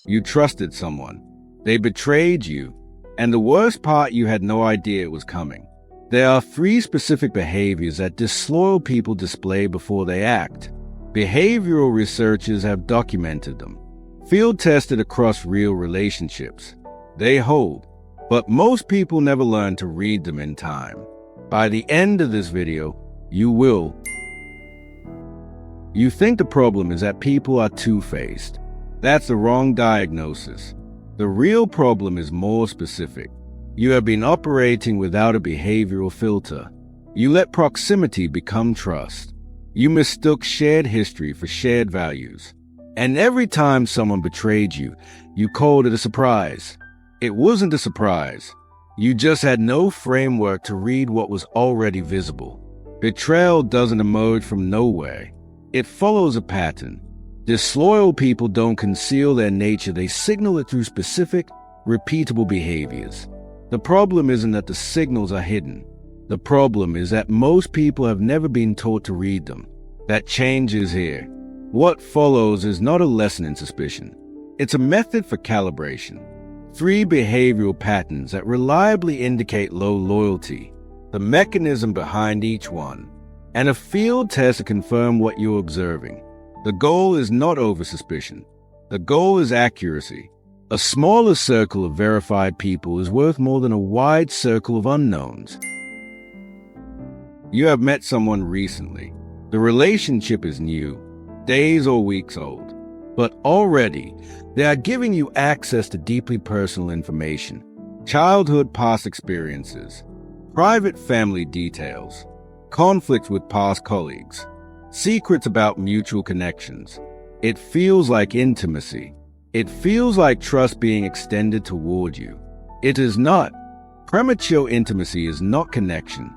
You trusted someone. They betrayed you. And the worst part, you had no idea it was coming. There are 3 specific behaviors that disloyal people display before they act. Behavioral researchers have documented them, field tested across real relationships. They hold, but most people never learn to read them in time. By the end of this video, you will. You think the problem is that people are two-faced. That's the wrong diagnosis. The real problem is more specific. You have been operating without a behavioral filter. You let proximity become trust. You mistook shared history for shared values. And every time someone betrayed you, you called it a surprise. It wasn't a surprise. You just had no framework to read what was already visible. Betrayal doesn't emerge from nowhere. It follows a pattern. Disloyal people don't conceal their nature, they signal it through specific, repeatable behaviors. The problem isn't that the signals are hidden. The problem is that most people have never been taught to read them. That change is here. What follows is not a lesson in suspicion. It's a method for calibration. 3 behavioral patterns that reliably indicate low loyalty, the mechanism behind each one, and a field test to confirm what you're observing. The goal is not over-suspicion. The goal is accuracy. A smaller circle of verified people is worth more than a wide circle of unknowns. You have met someone recently. The relationship is new, days or weeks old. But already, they are giving you access to deeply personal information, childhood past experiences, private family details, conflicts with past colleagues, secrets about mutual connections. It feels like intimacy. It feels like trust being extended toward you. It is not. Premature intimacy is not connection.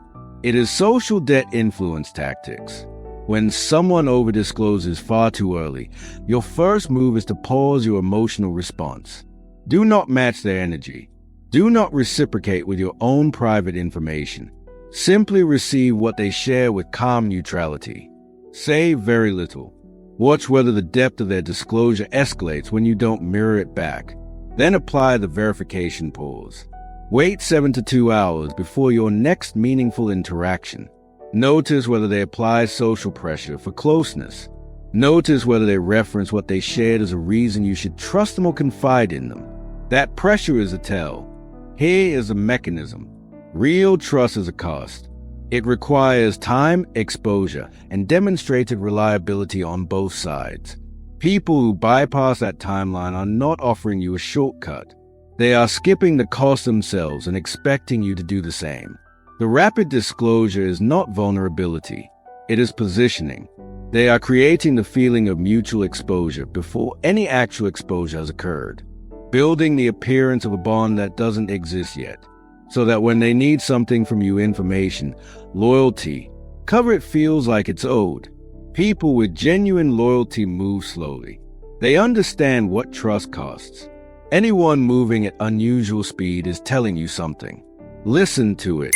It is social debt influence tactics. When someone overdiscloses far too early, your first move is to pause your emotional response. Do not match their energy. Do not reciprocate with your own private information. Simply receive what they share with calm neutrality. Say very little. Watch whether the depth of their disclosure escalates when you don't mirror it back. Then apply the verification pause. Wait 7 to 2 hours before your next meaningful interaction. Notice whether they apply social pressure for closeness. Notice whether they reference what they shared as a reason you should trust them or confide in them. That pressure is a tell. Here is a mechanism. Real trust is a cost. It requires time, exposure, and demonstrated reliability on both sides. People who bypass that timeline are not offering you a shortcut. They are skipping the cost themselves and expecting you to do the same. The rapid disclosure is not vulnerability. It is positioning. They are creating the feeling of mutual exposure before any actual exposure has occurred, building the appearance of a bond that doesn't exist yet, so that when they need something from you, information, loyalty, cover it feels like it's owed. People with genuine loyalty move slowly. They understand what trust costs. Anyone moving at unusual speed is telling you something. Listen to it.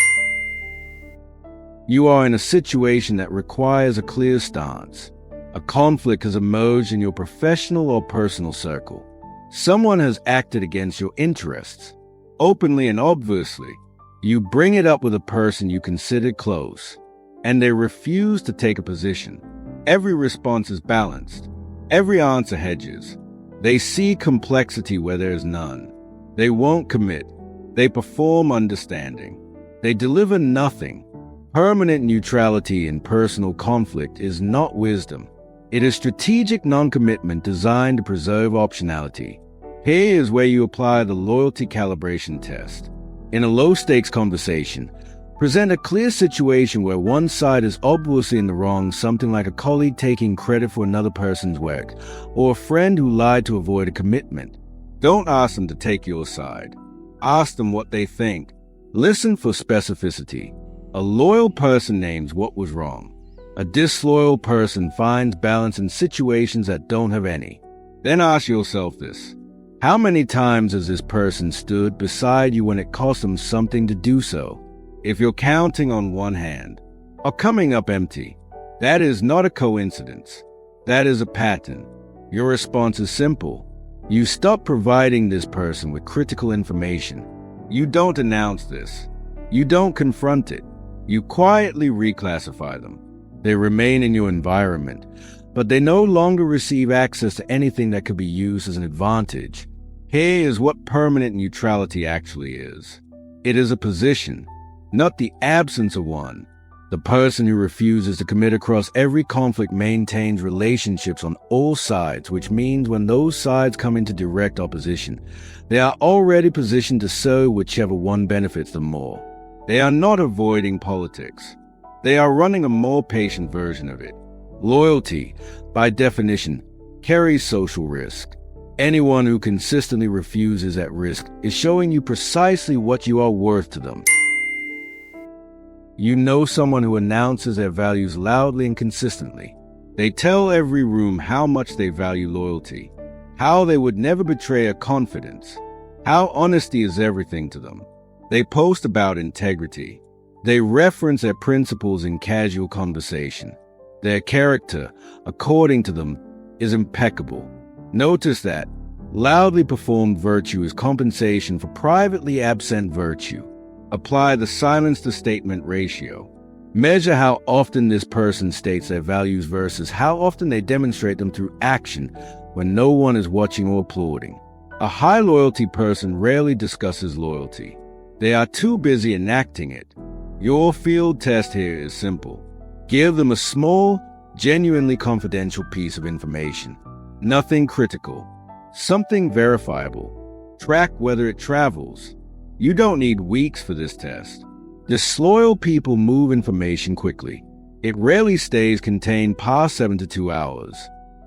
You are in a situation that requires a clear stance. A conflict has emerged in your professional or personal circle. Someone has acted against your interests. Openly and obviously, you bring it up with a person you considered close, and they refuse to take a position. Every response is balanced. Every answer hedges. They see complexity where there is none. They won't commit. They perform understanding. They deliver nothing. Permanent neutrality in personal conflict is not wisdom. It is strategic non-commitment designed to preserve optionality. Here is where you apply the loyalty calibration test. In a low-stakes conversation, present a clear situation where one side is obviously in the wrong, something like a colleague taking credit for another person's work, or a friend who lied to avoid a commitment. Don't ask them to take your side. Ask them what they think. Listen for specificity. A loyal person names what was wrong. A disloyal person finds balance in situations that don't have any. Then ask yourself this. How many times has this person stood beside you when it cost them something to do so? If you're counting on one hand, or coming up empty, that is not a coincidence. That is a pattern. Your response is simple. You stop providing this person with critical information. You don't announce this. You don't confront it. You quietly reclassify them. They remain in your environment, but they no longer receive access to anything that could be used as an advantage. Here is what permanent neutrality actually is. It is a position, not the absence of one. The person who refuses to commit across every conflict maintains relationships on all sides, which means when those sides come into direct opposition, they are already positioned to serve whichever one benefits them more. They are not avoiding politics. They are running a more patient version of it. Loyalty, by definition, carries social risk. Anyone who consistently refuses at risk is showing you precisely what you are worth to them. You know someone who announces their values loudly and consistently. They tell every room how much they value loyalty, how they would never betray a confidence, how honesty is everything to them. They post about integrity. They reference their principles in casual conversation. Their character, according to them, is impeccable. Notice that loudly performed virtue is compensation for privately absent virtue. Apply the silence to statement ratio. Measure how often this person states their values versus how often they demonstrate them through action when no one is watching or applauding. A high loyalty person rarely discusses loyalty. They are too busy enacting it. Your field test here is simple. Give them a small, genuinely confidential piece of information. Nothing critical. Something verifiable. Track whether it travels. You don't need weeks for this test. Disloyal people move information quickly. It rarely stays contained past 7 to 2 hours.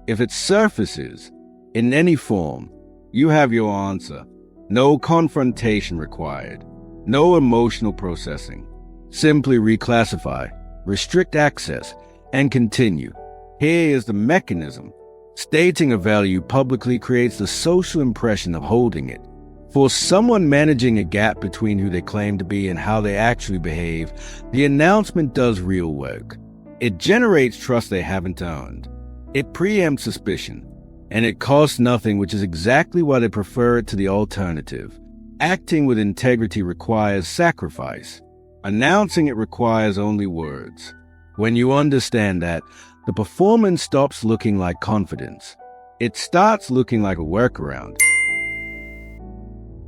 If it surfaces, in any form, you have your answer. No confrontation required. No emotional processing. Simply reclassify, restrict access, and continue. Here is the mechanism. Stating a value publicly creates the social impression of holding it. For someone managing a gap between who they claim to be and how they actually behave, the announcement does real work. It generates trust they haven't earned. It preempts suspicion. And it costs nothing, which is exactly why they prefer it to the alternative. Acting with integrity requires sacrifice. Announcing it requires only words. When you understand that, the performance stops looking like confidence. It starts looking like a workaround.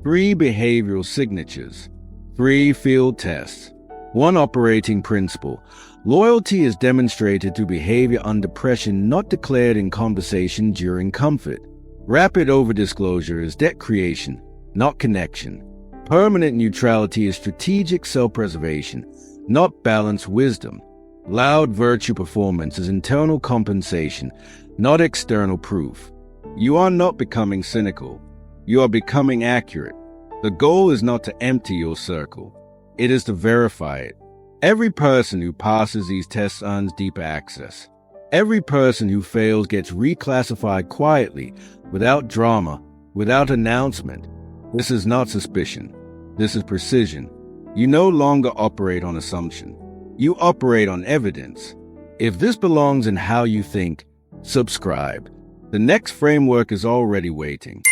3 behavioral signatures. 3 field tests. 1 operating principle. Loyalty is demonstrated through behavior under pressure, not declared in conversation during comfort. Rapid over-disclosure is debt creation, not connection. Permanent neutrality is strategic self-preservation, not balanced wisdom. Loud virtue performance is internal compensation, not external proof. You are not becoming cynical. You are becoming accurate. The goal is not to empty your circle. It is to verify it. Every person who passes these tests earns deeper access. Every person who fails gets reclassified quietly, without drama, without announcement. This is not suspicion. This is precision. You no longer operate on assumption. You operate on evidence. If this belongs in how you think, subscribe. The next framework is already waiting.